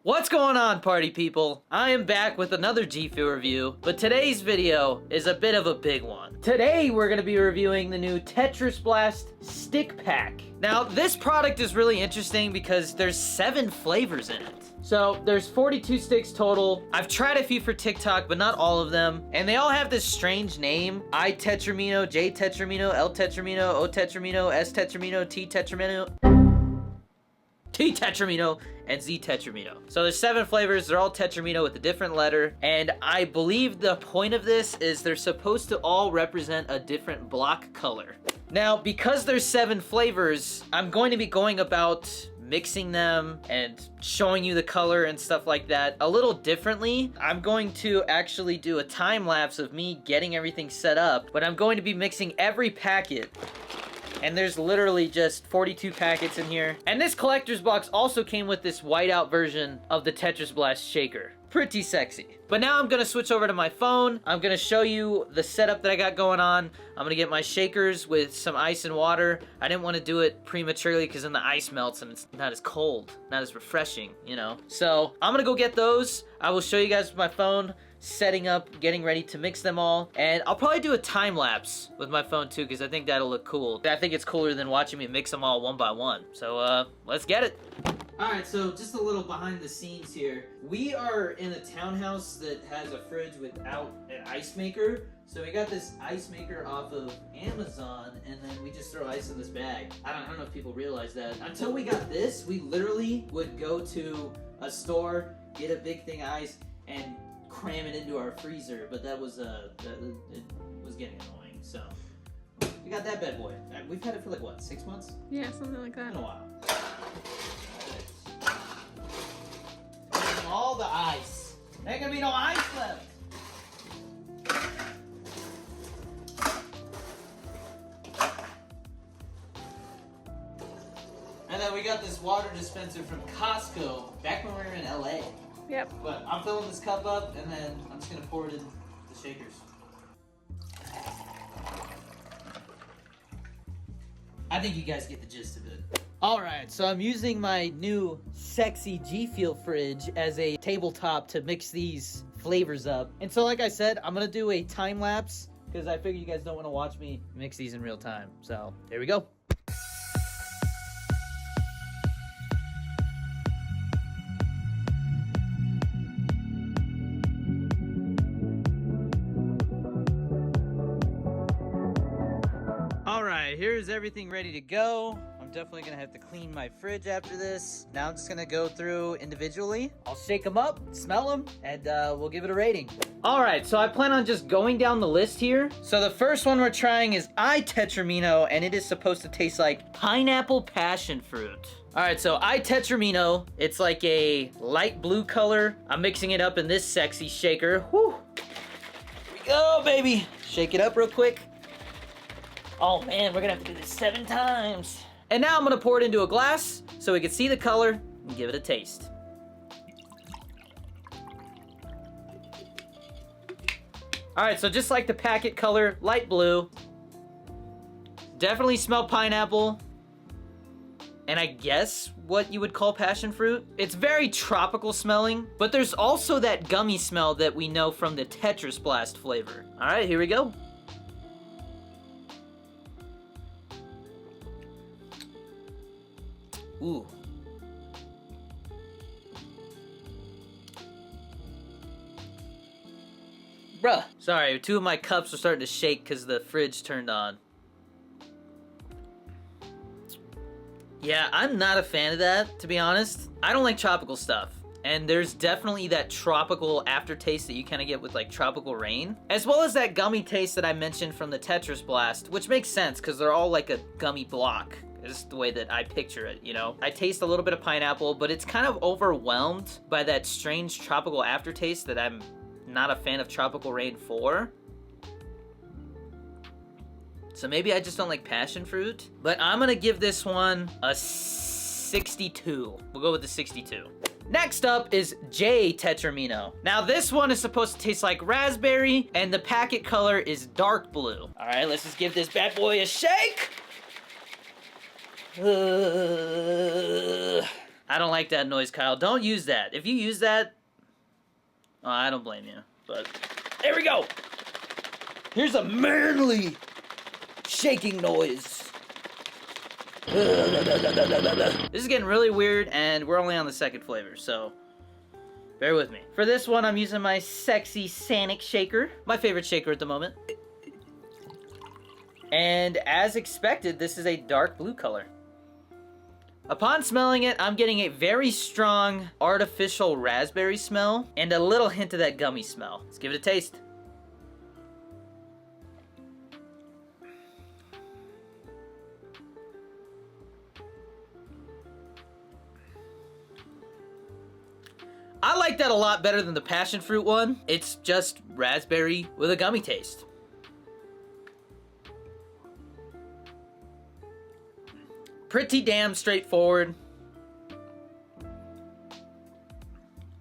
What's going on, party people? I am back with another GFUEL review, but today's video is a bit of a big one. Today, we're gonna be reviewing the new Tetris Blast Stick Pack. Now, this product is really interesting because there's 7 flavors in it. So, there's 42 sticks total. I've tried a few for TikTok, but not all of them. And they all have this strange name. I Tetramino, J Tetramino, L Tetramino, O Tetramino, S Tetramino, T Tetramino, T Tetramino, and Z Tetramino. So there's 7 flavors, they're all Tetramino with a different letter, and I believe the point of this is they're supposed to all represent a different block color. Now, because there's 7 flavors, I'm going to be going about mixing them and showing you the color and stuff like that a little differently. I'm going to actually do a time lapse of me getting everything set up, but I'm going to be mixing every packet. And there's literally just 42 packets in here. And this collector's box also came with this whiteout version of the Tetris Blast shaker. Pretty sexy. But now I'm gonna switch over to my phone. I'm gonna show you the setup that I got going on. I'm gonna get my shakers with some ice and water. I didn't want to do it prematurely because then the ice melts and it's not as cold, not as refreshing, you know? So I'm gonna go get those. I will show you guys with my phone, setting up, getting ready to mix them all, and I'll probably do a time lapse with my phone too because I think that'll look cool. I think it's cooler than watching me mix them all one by one. So let's get it. Alright, so just a little behind the scenes here. We are in a townhouse that has a fridge without an ice maker. So we got this ice maker off of Amazon, and then we just throw ice in this bag. I don't know if people realize that. Until we got this, we literally would go to a store, get a big thing of ice, and cram it into our freezer. But that was it was getting annoying. So we got that bad boy. We've had it for like what, 6 months? Yeah, something like that. Been a while. All the ice. There ain't gonna be no ice left. And then we got this water dispenser from Costco back when we were in LA. Yep. But I'm filling this cup up and then I'm just gonna pour it in the shakers. I think you guys get the gist of it. Alright, so I'm using my new sexy GFUEL fridge as a tabletop to mix these flavors up. And so like I said, I'm gonna do a time lapse because I figure you guys don't want to watch me mix these in real time. So, here we go. Alright, here's everything ready to go. I'm definitely gonna have to clean my fridge after this. Now I'm just gonna go through individually. I'll shake them up, smell them, and we'll give it a rating. Alright, so I plan on just going down the list here. So the first one we're trying is I Tetramino, and it is supposed to taste like pineapple passion fruit. Alright, so I Tetramino, it's like a light blue color. I'm mixing it up in this sexy shaker. Whew. Here we go, baby. Shake it up real quick. Oh man, we're gonna have to do this 7 times. And now I'm gonna pour it into a glass so we can see the color and give it a taste. Alright, so just like the packet color, light blue. Definitely smell pineapple. And I guess what you would call passion fruit. It's very tropical smelling, but there's also that gummy smell that we know from the Tetris Blast flavor. Alright, here we go. Ooh. Bruh. Sorry, 2 of my cups are starting to shake because the fridge turned on. Yeah, I'm not a fan of that, to be honest. I don't like tropical stuff. And there's definitely that tropical aftertaste that you kind of get with like tropical rain. As well as that gummy taste that I mentioned from the Tetris Blast, which makes sense because they're all like a gummy block. It's the way that I picture it, you know? I taste a little bit of pineapple, but it's kind of overwhelmed by that strange tropical aftertaste that I'm not a fan of tropical rain for. So maybe I just don't like passion fruit. But I'm gonna give this one a 62. We'll go with the 62. Next up is J Tetramino. Now this one is supposed to taste like raspberry, and the packet color is dark blue. All right, let's just give this bad boy a shake. I don't like that noise, Kyle. Don't use that. If you use that, oh, I don't blame you. But there we go. Here's a manly shaking noise. This is getting really weird, and we're only on the second flavor, so bear with me. For this one, I'm using my sexy Sanic shaker, my favorite shaker at the moment. And as expected, this is a dark blue color. Upon smelling it, I'm getting a very strong artificial raspberry smell and a little hint of that gummy smell. Let's give it a taste. I like that a lot better than the passion fruit one. It's just raspberry with a gummy taste. Pretty damn straightforward.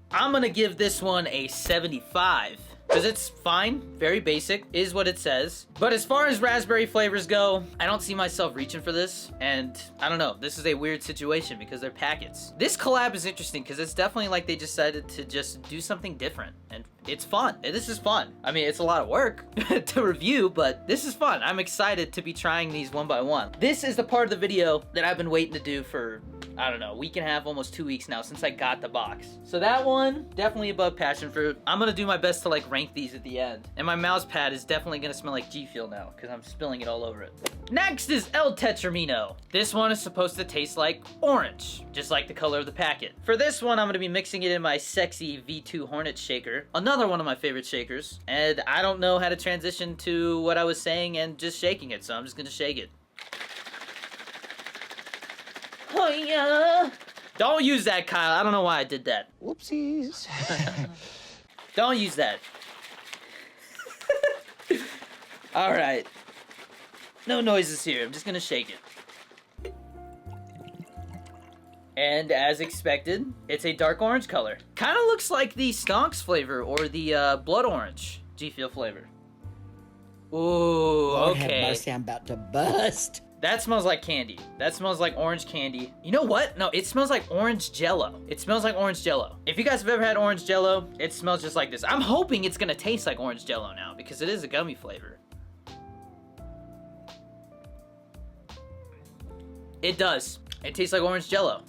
I'm gonna give this one a 75. Because it's fine, very basic, is what it says. But as far as raspberry flavors go, I don't see myself reaching for this. And I don't know, this is a weird situation because they're packets. This collab is interesting because it's definitely like they decided to just do something different. And it's fun. And this is fun. I mean, it's a lot of work to review, but this is fun. I'm excited to be trying these one by one. This is the part of the video that I've been waiting to do for, I don't know, a week and a half, almost 2 weeks now since I got the box. So that one, definitely above passion fruit. I'm gonna do my best to like rank these at the end. And my mouse pad is definitely gonna smell like G Fuel now because I'm spilling it all over it. Next is El Tetramino. This one is supposed to taste like orange, just like the color of the packet. For this one, I'm gonna be mixing it in my sexy V2 Hornet shaker, another one of my favorite shakers. And I don't know how to transition to what I was saying and just shaking it, so I'm just gonna shake it. Oh yeah. Don't use that, Kyle. I don't know why I did that. Whoopsies. Don't use that. All right. No noises here. I'm just gonna shake it. And as expected, it's a dark orange color. Kind of looks like the Stonks flavor or the blood orange G Fuel flavor. Ooh, Lord okay. have mercy, I'm about to bust. That smells like candy. That smells like orange candy. You know what? No, it smells like orange Jello. It smells like orange Jello. If you guys have ever had orange Jello, it smells just like this. I'm hoping it's gonna taste like orange Jello now because it is a gummy flavor. It does. It tastes like orange Jello.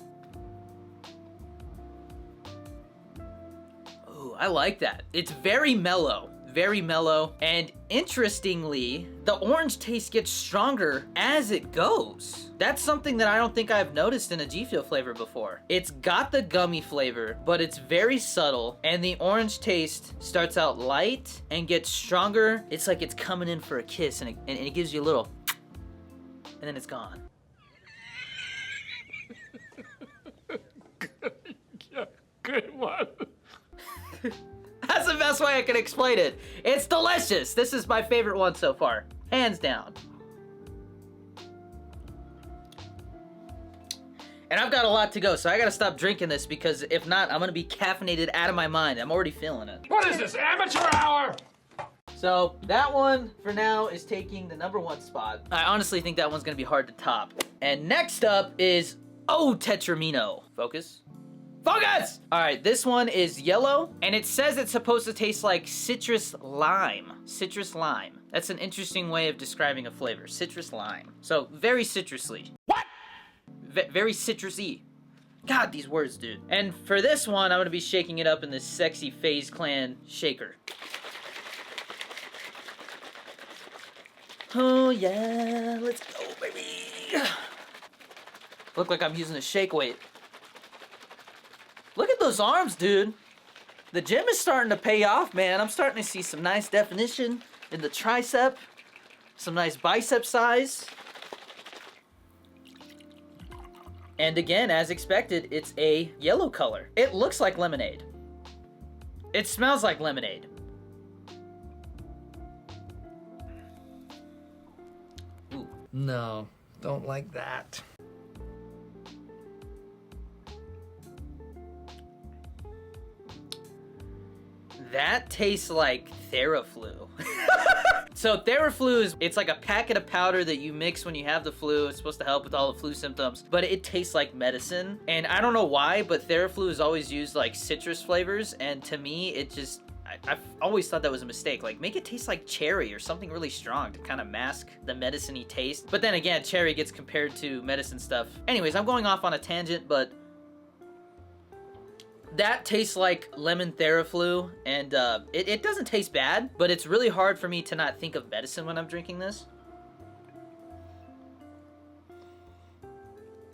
Ooh, I like that. It's very mellow. Very mellow, and interestingly, the orange taste gets stronger as it goes. That's something that I don't think I've noticed in a G Fuel flavor before. It's got the gummy flavor, but it's very subtle, and the orange taste starts out light and gets stronger. It's like it's coming in for a kiss, and it gives you a little, and then it's gone. Good one. That's the best way I can explain it. It's delicious. This is my favorite one so far. Hands down. And I've got a lot to go, so I gotta stop drinking this because if not, I'm gonna be caffeinated out of my mind. I'm already feeling it. What is this, amateur hour? So that one, for now, is taking the #1 spot. I honestly think that one's gonna be hard to top. And next up is Tetramino. Focus. Focus! All right, this one is yellow, and it says it's supposed to taste like citrus lime. Citrus lime. That's an interesting way of describing a flavor. Citrus lime. So, very citrusy. What? Very citrusy. God, these words, dude. And for this one, I'm gonna be shaking it up in this sexy FaZe Clan shaker. Oh yeah, let's go, baby. Look like I'm using a shake weight. Look at those arms, dude. The gym is starting to pay off, man. I'm starting to see some nice definition in the tricep, some nice bicep size. And again, as expected, it's a yellow color. It looks like lemonade. It smells like lemonade. Ooh. No, don't like that. That tastes like Theraflu. So Theraflu it's like a packet of powder that you mix when you have the flu. It's supposed to help with all the flu symptoms, but it tastes like medicine. And I don't know why, but Theraflu is always used like citrus flavors, and to me, it just, I've always thought that was a mistake. Like, make it taste like cherry or something really strong to kind of mask the medicine-y taste. But then again, cherry gets compared to medicine stuff. Anyways, I'm going off on a tangent, but that tastes like lemon Theraflu, and it doesn't taste bad, but it's really hard for me to not think of medicine when I'm drinking this.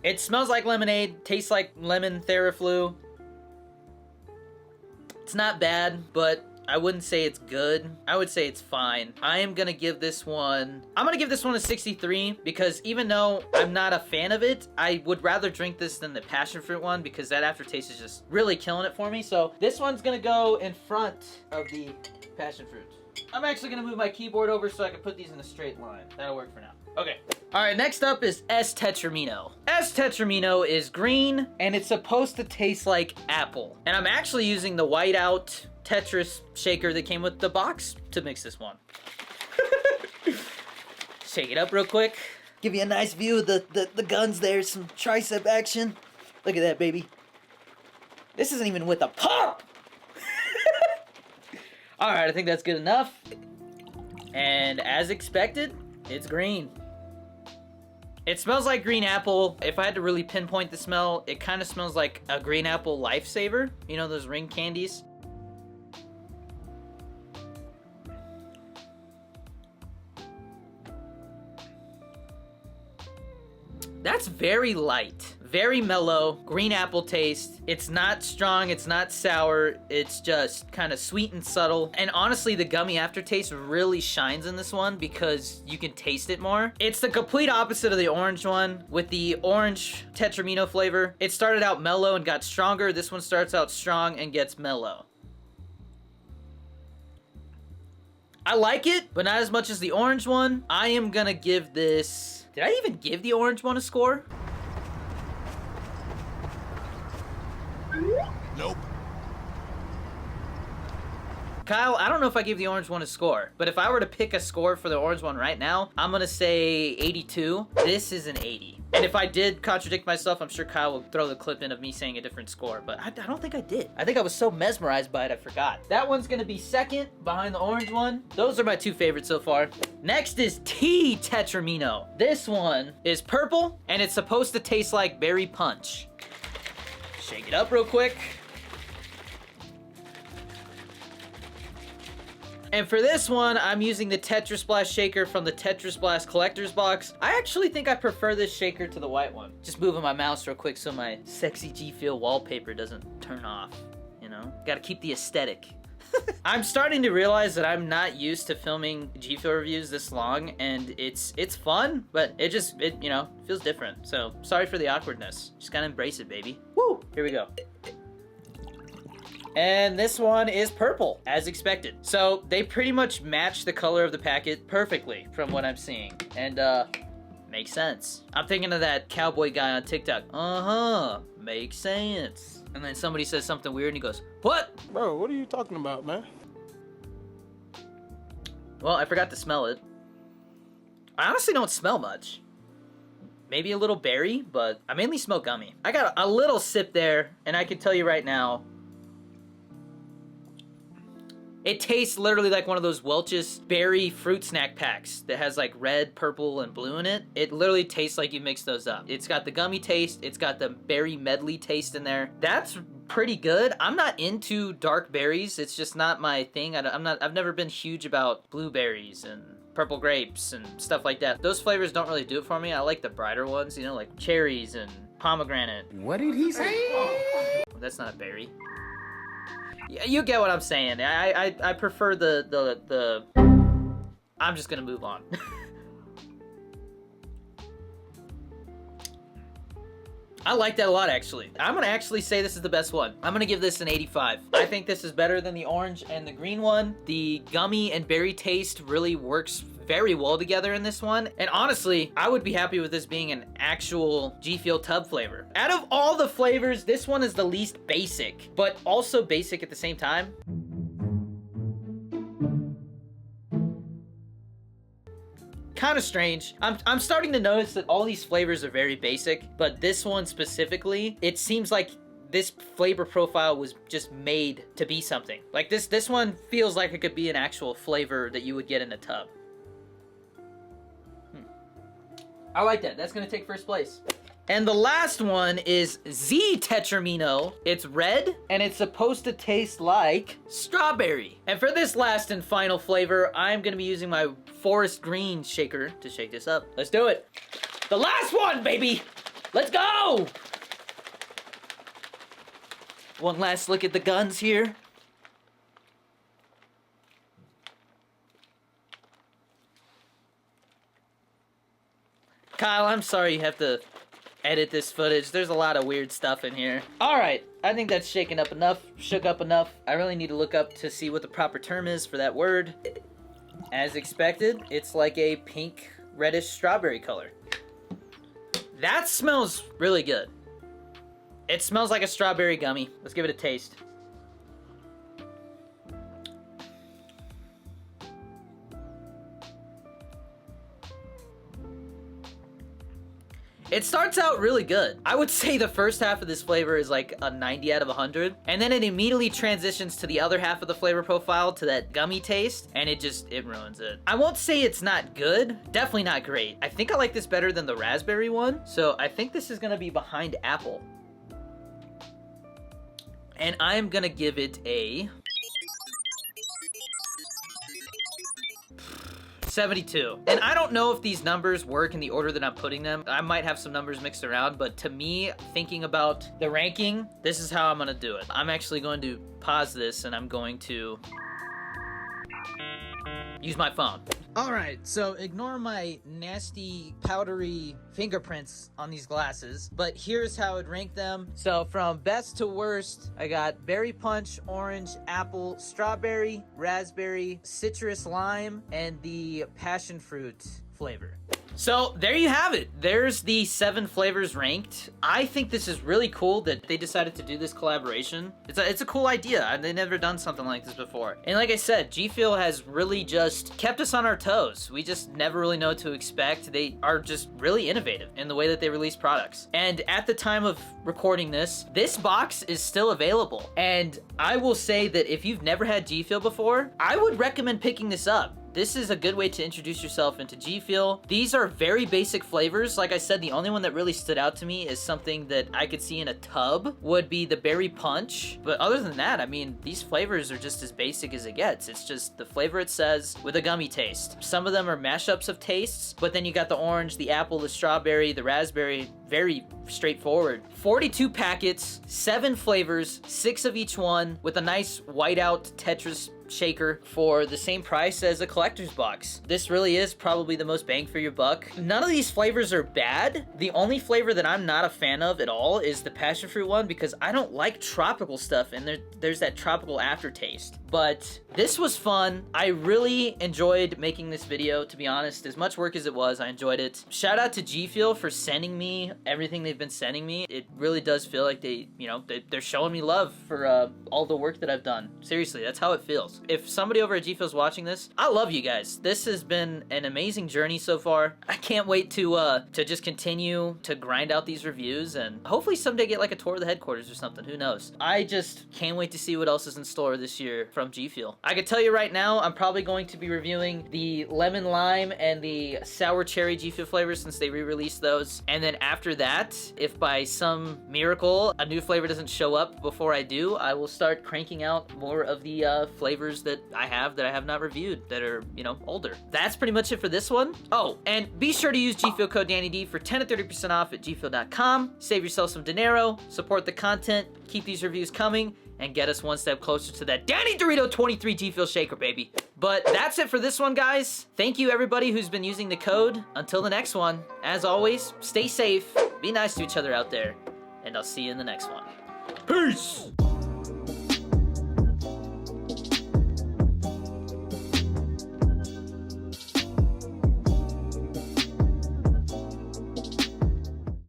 It smells like lemonade, tastes like lemon Theraflu. It's not bad, but I wouldn't say it's good. I would say it's fine. I'm gonna give this one a 63, because even though I'm not a fan of it, I would rather drink this than the passion fruit one, because that aftertaste is just really killing it for me. So this one's gonna go in front of the passion fruit. I'm actually gonna move my keyboard over so I can put these in a straight line. That'll work for now. Okay. All right, next up is S Tetramino. S Tetramino is green, and it's supposed to taste like apple. And I'm actually using the whiteout Tetris shaker that came with the box to mix this one. Shake it up real quick. Give you a nice view of the guns there, some tricep action. Look at that, baby. This isn't even with a pump! All right, I think that's good enough. And as expected, it's green. It smells like green apple. If I had to really pinpoint the smell, it kind of smells like a green apple lifesaver. You know, those ring candies? That's very light, very mellow, green apple taste. It's not strong, it's not sour, it's just kind of sweet and subtle. And honestly, the gummy aftertaste really shines in this one because you can taste it more. It's the complete opposite of the orange one with the orange Tetramino flavor. It started out mellow and got stronger. This one starts out strong and gets mellow. I like it, but not as much as the orange one. I am gonna give this... Did I even give the orange one a score? Nope. Kyle, I don't know if I gave the orange one a score, but if I were to pick a score for the orange one right now, I'm gonna say 82. This is an 80. And if I did contradict myself, I'm sure Kyle will throw the clip in of me saying a different score, but I don't think I did. I think I was so mesmerized by it, I forgot. That one's gonna be second behind the orange one. Those are my two favorites so far. Next is T Tetramino. This one is purple, and it's supposed to taste like berry punch. Shake it up real quick. And for this one, I'm using the Tetris Blast shaker from the Tetris Blast collector's box. I actually think I prefer this shaker to the white one. Just moving my mouse real quick so my sexy GFUEL wallpaper doesn't turn off, you know? Gotta keep the aesthetic. I'm starting to realize that I'm not used to filming GFUEL reviews this long, and it's fun, but it you know, feels different. So sorry for the awkwardness. Just gotta embrace it, baby. Woo! Here we go. And this one is purple, as expected. So they pretty much match the color of the packet perfectly from what I'm seeing. And makes sense. I'm thinking of that cowboy guy on TikTok. Uh-huh, makes sense. And then somebody says something weird and he goes, "What?" Bro, what are you talking about, man? Well, I forgot to smell it. I honestly don't smell much. Maybe a little berry, but I mainly smell gummy. I got a little sip there, and I can tell you right now, it tastes literally like one of those Welch's berry fruit snack packs that has like red, purple, and blue in it. It literally tastes like you mix those up. It's got the gummy taste, it's got the berry medley taste in there. That's pretty good. I'm not into dark berries. It's just not my thing. I've never been huge about blueberries and purple grapes and stuff like that. Those flavors don't really do it for me. I like the brighter ones, you know, like cherries and pomegranate. What did he say? That's not a berry. Yeah, you get what I'm saying. I prefer the I'm just gonna move on. I like that a lot, actually. I'm gonna actually say this is the best one. I'm gonna give this an 85. I think this is better than the orange and the green one. The gummy and berry taste really works very well together in this one. And honestly, I would be happy with this being an actual GFUEL tub flavor. Out of all the flavors, this one is the least basic, but also basic at the same time. kind of strange. I'm starting to notice that all these flavors are very basic, but this one specifically, it seems like this flavor profile was just made to be something. Like this one feels like it could be an actual flavor that you would get in a tub. I like that. That's gonna take first place. And the last one is Z Tetramino. It's red, and it's supposed to taste like strawberry. And for this last and final flavor, I'm gonna be using my forest green shaker to shake this up. Let's do it. The last one, baby! Let's go! One last look at the guns here. Kyle, I'm sorry you have to edit this footage. There's a lot of weird stuff in here. Alright, I think that's shaken up enough, shook up enough. I really need to look up to see what the proper term is for that word. As expected, it's like a pink, reddish strawberry color. That smells really good. It smells like a strawberry gummy. Let's give it a taste. It starts out really good. I would say the first half of this flavor is like a 90 out of 100. And then it immediately transitions to the other half of the flavor profile, to that gummy taste, and it ruins it. I won't say it's not good, definitely not great. I think I like this better than the raspberry one, so I think this is gonna be behind apple. And I'm gonna give it a 72. And I don't know if these numbers work in the order that I'm putting them. I might have some numbers mixed around, but to me, thinking about the ranking, this is how I'm gonna do it. I'm actually going to pause this and I'm going to use my phone. All right, so ignore my nasty, powdery fingerprints on these glasses, but here's how I'd rank them. So from best to worst, I got berry punch, orange, apple, strawberry, raspberry, citrus lime, and the passion fruit flavor. So there you have it. There's the 7 flavors ranked. I think this is really cool that they decided to do this collaboration. It's a cool idea. They've never done something like this before. And like I said, G Fuel has really just kept us on our toes. We just never really know what to expect. They are just really innovative in the way that they release products. And at the time of recording this box is still available. And I will say that if you've never had G Fuel before, I would recommend picking this up. This is a good way to introduce yourself into G Fuel. These are very basic flavors. Like I said, the only one that really stood out to me is something that I could see in a tub would be the berry punch. But other than that, I mean, these flavors are just as basic as it gets. It's just the flavor it says with a gummy taste. Some of them are mashups of tastes, but then you got the orange, the apple, the strawberry, the raspberry, very straightforward. 42 packets, 7 flavors, 6 of each one, with a nice whiteout Tetris shaker for the same price as a collector's box. This really is probably the most bang for your buck. None of these flavors are bad. The only flavor that I'm not a fan of at all is the passion fruit one, because I don't like tropical stuff, and there's that tropical aftertaste. But this was fun. I really enjoyed making this video, to be honest. As much work as it was, I enjoyed it. Shout out to G Fuel for sending me everything they've been sending me. It really does feel like they're showing me love for all the work that I've done. Seriously, that's how it feels. If somebody over at G Fuel's watching this, I love you guys. This has been an amazing journey so far. I can't wait to just continue to grind out these reviews and hopefully someday get like a tour of the headquarters or something. Who knows? I just can't wait to see what else is in store this year from G Fuel. I can tell you right now, I'm probably going to be reviewing the lemon lime and the sour cherry G Fuel flavors since they re-released those. And then after that, if by some miracle a new flavor doesn't show up before I do, I will start cranking out more of the flavors that I have not reviewed that are, older. That's pretty much it for this one. Oh, and be sure to use G Fuel code DannyD for 10 to 30% off at gfuel.com. Save yourself some dinero, support the content, keep these reviews coming, and get us one step closer to that Danny Dorito 23 G Fuel shaker, baby. But that's it for this one, guys. Thank you everybody who's been using the code. Until the next one, as always, stay safe, be nice to each other out there, and I'll see you in the next one. Peace!